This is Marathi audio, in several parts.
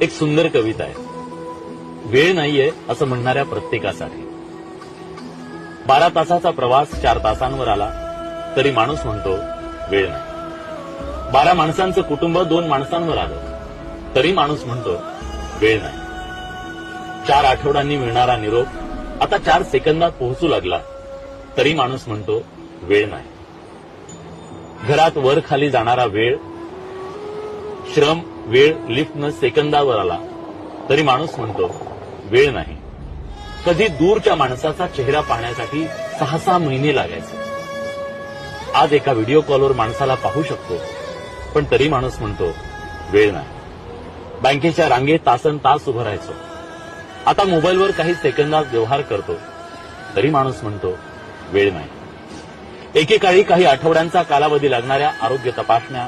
एक सुंदर कविता आहे, वेळ नाहीये असं म्हणणाऱ्या प्रत्येकासाठी. 12 तासाचा प्रवास 4 तासांवर आला तरी माणूस म्हणतो वेळ नाही. 12 माणसांचं कुटुंब 2 माणसांवर आलं तरी माणूस म्हणतो वेळ नाही. 4 आठवड्यांनी मिळणारा निरोप आता 4 सेकंदात पोहोचू लागला तरी माणूस म्हणतो वेळ नाही. घरात वर खाली जाणारा वेळ, श्रम, वेळ लिफ्टनं सेकंदावर आला तरी माणूस म्हणतो वेळ नाही. कधी दूरच्या माणसाचा चेहरा पाहण्यासाठी 6-6 महिने लागायचे. आज एका व्हिडिओ कॉलवर माणसाला पाहू शकतो, पण तरी माणूस म्हणतो वेळ नाही. बँकेच्या रांगेत तासन तास उभं राहायचो, आता मोबाईलवर काही सेकंदात व्यवहार करतो तरी माणूस म्हणतो वेळ नाही. एकेकाळी काही आठवड्यांचा कालावधी लागणाऱ्या आरोग्य तपासण्या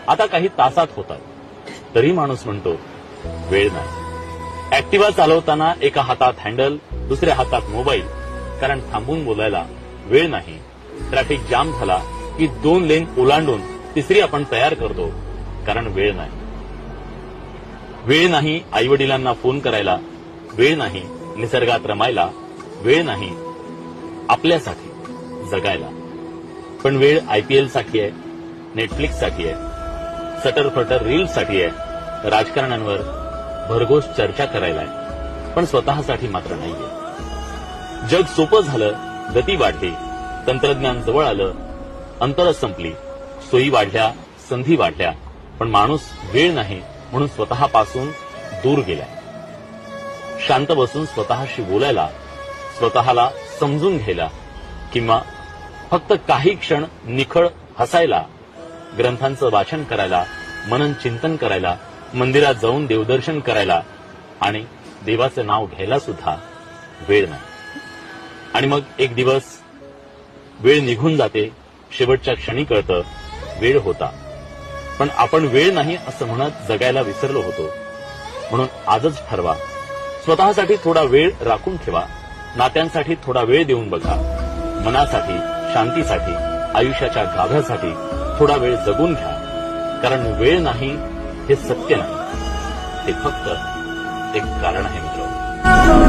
आता काही तासात होतात तरी माणूस म्हणतो वेळ नाही. ऍक्टिव्हा चालवताना एका हातात हँडल, दुसऱ्या हातात मोबाईल, कारण थांबून बोलायला वेळ नाही. ट्रॅफिक जाम झाला की 2 लेन ओलांडून तिसरी आपण तयार करतो, कारण वेळ नाही. वेळ नाही आईवडिलांना फोन करायला, वेळ नाही निसर्गात रमायला, वेळ नाही आपल्यासाठी जगायला. पण वेळ IPL साठी आहे, नेटफ्लिक्स साठी आहे, सटरफटर रील्स साठी आहे, राजकारण्यांवर भरघोस चर्चा करायला आहे, पण स्वतःसाठी मात्र नाहीये. जग सोपं झालं, गती वाढली, तंत्रज्ञान जवळ आलं, अंतरं संपली, सोयी वाढल्या, संधी वाढल्या, पण माणूस वेळ नाही म्हणून स्वतःपासून दूर गेलाय. शांत बसून स्वतःशी बोलायला, स्वतःला समजून घ्यायला, किंवा फक्त काही क्षण निखळ हसायला, ग्रंथांचं वाचन करायला, मनन चिंतन करायला, मंदिरात जाऊन देवदर्शन करायला आणि देवाचं नाव घ्यायला सुद्धा वेळ नाही. आणि मग एक दिवस वेळ निघून जाते, शेवटच्या क्षणी कळतं वेळ होता. पण आपण वेळ नाही असं म्हणत जगायला विसरलो होतो. म्हणून आजच ठरवा, स्वतःसाठी थोडा वेळ राखून ठेवा, नात्यांसाठी थोडा वेळ देऊन बघा, मनासाठी, शांतीसाठी, आयुष्याच्या गाभ्यासाठी थोडा वेळ जगून घ्या. कारण वेळ नाही हे सत्य नाही, ते फक्त एक कारण आहे मित्र.